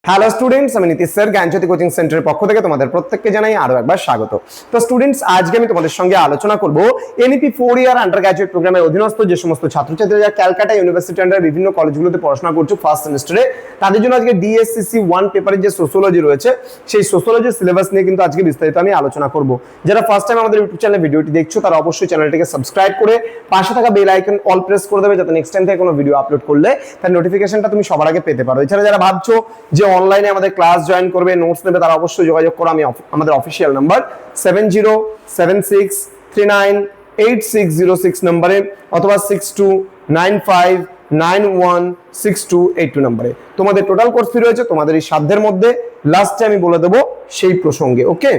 Hello students, আমি Nitish sir জ্ঞানজ্যোতি coaching সেন্টারের পক্ষ থেকে তোমাদের প্রত্যেককে জানাই আরো একবার স্বাগত। তো স্টুডেন্টস, আজকে আমি তোমাদের সঙ্গে আলোচনা করব এনইপি 4 ইয়ার আন্ডার গ্র্যাজুয়েট প্রোগ্রামের অধীনস্থ যে সমস্ত ছাত্রছাত্রীরা ক্যালকাটা ইউনিভার্সিটি আন্ডার বিভিন্ন কলেজগুলোতে পড়াশোনা করছো ফার্স্ট সেমিস্টারে, তাদের জন্য আজকে ডিএসসিসি 1 পেপারের যে সোশিওলজি রয়েছে সেই সোশিওলজি সিলেবাস নিয়ে কিন্তু আজকে বিস্তারিত আমি আলোচনা করব। যারা ফার্স্ট টাইম আমাদের ইউটিউব চ্যানেলে ভিডিওটি দেখছো তারা অবশ্যই চ্যানেলটিকে সাবস্ক্রাইব করে পাশে থাকা বেল আইকন অল প্রেস করে দেবে, যাতে নেক্সট টাইম থেকে কোনো ভিডিও আপলোড করলে তার নোটিফিকেশনটা তুমি সবার আগে পেতে পারো। এছাড়া যারা ভাবছো যে অনলাইনে আমাদের ক্লাস জয়েন করবে, নোটস নেবে, তারা অবশ্যই যোগাযোগ করো আমি আমাদের অফিশিয়াল নাম্বার 7076398606 নম্বরে অথবা 6295916282 নম্বরে। তোমাদের টোটাল কোর্স ফি রয়েছে তোমাদের এই সাধ্যের মধ্যে, লাস্টে আমি বলে দেবো সেই প্রসঙ্গে। ওকে,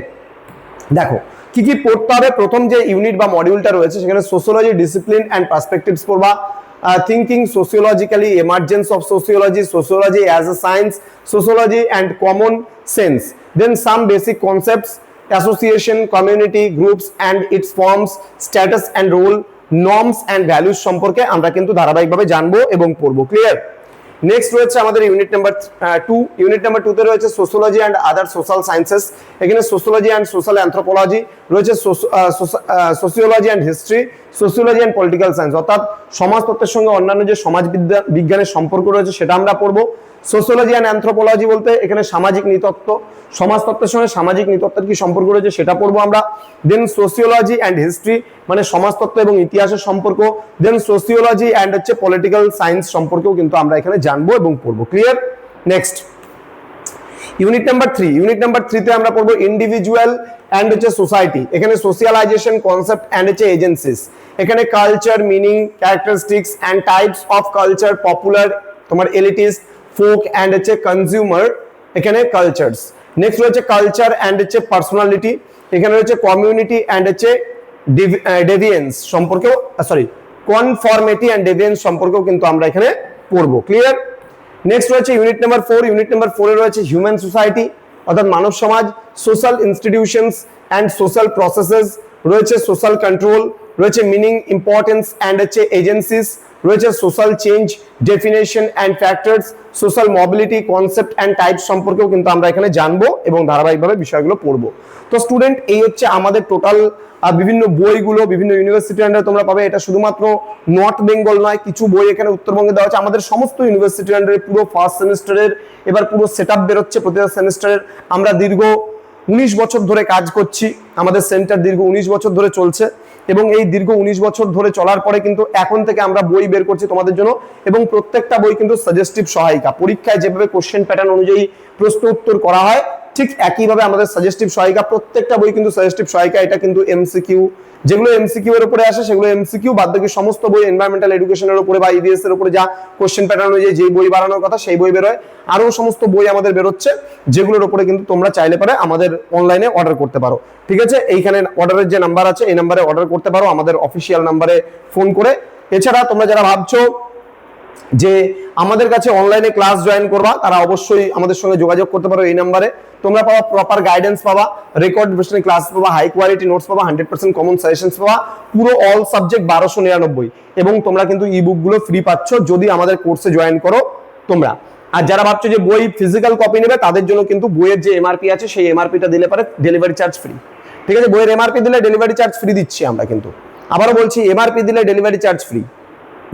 দেখো কি কি পড়তে হবে। প্রথম যে ইউনিট বা মডিউলটা রয়েছে সেখানে সোশিওলজি ডিসিপ্লিন অ্যান্ড পার্সপেক্টিভস পড়বা, thinking sociologically, emergence of sociology, sociology as a science, sociology and common sense, then some basic concepts, association, community, groups and its forms, status and role, norms and values সম্পর্কে আমরা কিন্তু ধারাবাহিকভাবে জানবো এবং পড়বো। Clear? Next রয়েছে আমাদের unit number 2। Unit number 2 তে রয়েছে sociology and other social sciences. এখানে সোশিওলজি অ্যান্ড সোশ্যাল অ্যানথ্রোপোলজি রয়েছে, sociology and history, sociology and political science, অর্থাৎ সমাজতত্ত্বের সঙ্গে অন্যান্য যে সমাজ বিজ্ঞানের সম্পর্ক রয়েছে সেটা আমরা পড়বো। সোশিওলজি অ্যান্ড অ্যানথ্রোপোলজি বলতে এখানে সামাজিক নৃতত্ত্ব, সমাজতত্ত্বের সঙ্গে সামাজিক নৃতত্ত্বের কি সম্পর্ক রয়েছে সেটা পড়বো আমরা। দেন সোশিওলজি অ্যান্ড হিস্ট্রি মানে সমাজতত্ত্ব এবং ইতিহাসের সম্পর্ক। দেন সোশিওলজি অ্যান্ড পলিটিক্যাল সায়েন্স সম্পর্কেও কিন্তু আমরা এখানে জানবো এবং পড়বো। Clear? Next unit number 3। Unit number 3 তে আমরা পড়বো ইন্ডিভিজুয়াল অ্যান্ড সোসাইটি। এখানে সোশিয়ালাইজেশন কনসেপ্ট অ্যান্ড এজেন্সিস। এখানে culture, meaning, characteristics and types of culture, popular, তোমার এলিটিস্ট, ফোক অ্যান্ড কনজিউমার, এখানে কালচারস। নেক্সট রয়েছে কালচার অ্যান্ড পার্সোনালিটি। এখানে রয়েছে কমিউনিটি অ্যান্ড ডেভিয়েন্স সম্পর্কেও, কনফরমিটি অ্যান্ড ডেভিয়েন্স সম্পর্কেও কিন্তু আমরা এখানে পড়বো। ক্লিয়ার? নেক্সট রয়েছে ইউনিট নাম্বার 4। ইউনিট নাম্বার 4 এ রয়েছে হিউম্যান সোসাইটি অর্থাৎ মানব সমাজ, social institutions and social processes, রয়েছে সোশ্যাল কন্ট্রোল, রয়েছে মিনিং, ইম্পর্টেন্স অ্যান্ড এজেন্সিস, রয়েছে social change, definition and factors, social mobility, concept and type সম্পর্কেও কিন্তু আমরা এখানে জানবো এবং ধারাবাহিকভাবে বিষয়গুলো পড়বো। তো স্টুডেন্ট, এই হচ্ছে আমাদের টোটাল বিভিন্ন বইগুলো বিভিন্ন ইউনিভার্সিটি আন্ডারে তোমরা পাবে। এটা শুধুমাত্র নর্থ বেঙ্গল নয়, কিছু বই এখানে উত্তরবঙ্গে দেওয়া আছে। আমাদের সমস্ত ইউনিভার্সিটি আন্ডারে পুরো ফার্স্ট সেমিস্টারের এবার পুরো সেটআপ বেরোচ্ছে প্রতিটা সেমিস্টারের। আমরা দীর্ঘ 19 বছর ধরে কাজ করছি, আমাদের সেন্টার দীর্ঘ 19 বছর ধরে চলছে এবং এই দীর্ঘ 19 বছর ধরে চলার পরে কিন্তু এখন থেকে আমরা বই বের করছি তোমাদের জন্য এবং প্রত্যেকটা বই কিন্তু সাজেস্টিভ সহায়িকা। পরীক্ষায় যেভাবে কোশ্চেন প্যাটার্ন অনুযায়ী প্রশ্ন উত্তর করা হয় ঠিক একইভাবে আমাদের সাজেস্টিভ সহায়িকা, প্রত্যেকটা বই কিন্তু সাজেস্টিভ সহায়িকা। এটা কিন্তু এমসিকিউ, যেগুলো এমসিকিউ এর উপরে আসে সেগুলো এমসিকিউ, বাদ বাকি সমস্ত বই এনভায়রনমেন্টাল এডুকেশনের উপরে বা ইভিএস এর উপরে যা কোশ্চেন প্যাটার্ন অনুযায়ী যে বই বানানোর কথা সেই বই বেরোয়। আরো সমস্ত বই আমাদের বেরোচ্ছে যেগুলোর উপরে কিন্তু তোমরা চাইলে পারে আমাদের অনলাইনে অর্ডার করতে পারো। ঠিক আছে? এইখানে অর্ডারের যে নাম্বার আছে এই নাম্বারে অর্ডার করতে পারো আমাদের অফিসিয়াল নাম্বারে ফোন করে। এছাড়া তোমরা যারা ভাবছো যে আমাদের কাছে অনলাইনে ক্লাস জয়েন করবা তারা অবশ্যই আমাদের সঙ্গে যোগাযোগ করতে পারো এই নাম্বারে। তোমরা পাবা প্রপার গাইডেন্স পাবা, রেকর্ড ভার্সনের ক্লাস পাবা, হাই কোয়ালিটি নোটস পাবা, 100% কমন সাজেশনস পাবা, পুরো অল সাবজেক্ট 1299 এবং তোমরা কিন্তু ইবুক গুলো ফ্রি পাচ্ছ যদি আমাদের কোর্সে জয়েন করো তোমরা। আর যারা ভাবছো যে বই ফিজিক্যাল কপি নেবে তাদের জন্য কিন্তু বইয়ের যে এমআরপি আছে সেই এমআরপিটা দিলে পারে ডেলিভারি চার্জ ফ্রি। ঠিক আছে? বইয়ের এমআরপি দিলে ডেলিভারি চার্জ ফ্রি দিচ্ছি আমরা কিন্তু। আবারও বলছি, এমআরপি দিলে ডেলিভারি চার্জ ফ্রি।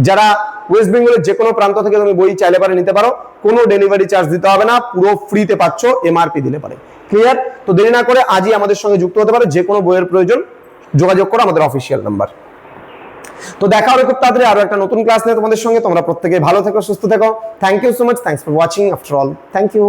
যারা ওয়েস্ট বেঙ্গলের যে কোনো প্রান্ত থেকে তুমি বই চাইলে পারে নিতে পারো, কোনো ডেলিভারি চার্জ দিতে হবে না, পুরো ফ্রিতে পাচ্ছ এমআরপি দিলে পারে। ক্লিয়ার? তো দেরি না করে আজই আমাদের সঙ্গে যুক্ত হতে পারো, যে কোনো বইয়ের প্রয়োজন যোগাযোগ করো আমাদের অফিসিয়াল নাম্বার। তো দেখা হবে খুব তাড়াতাড়ি আরো একটা নতুন ক্লাস নিয়ে তোমাদের সঙ্গে। তোমরা প্রত্যেকে ভালো থেকো, সুস্থ থেকো। Thank you so much, thanks for watching after all, thank you.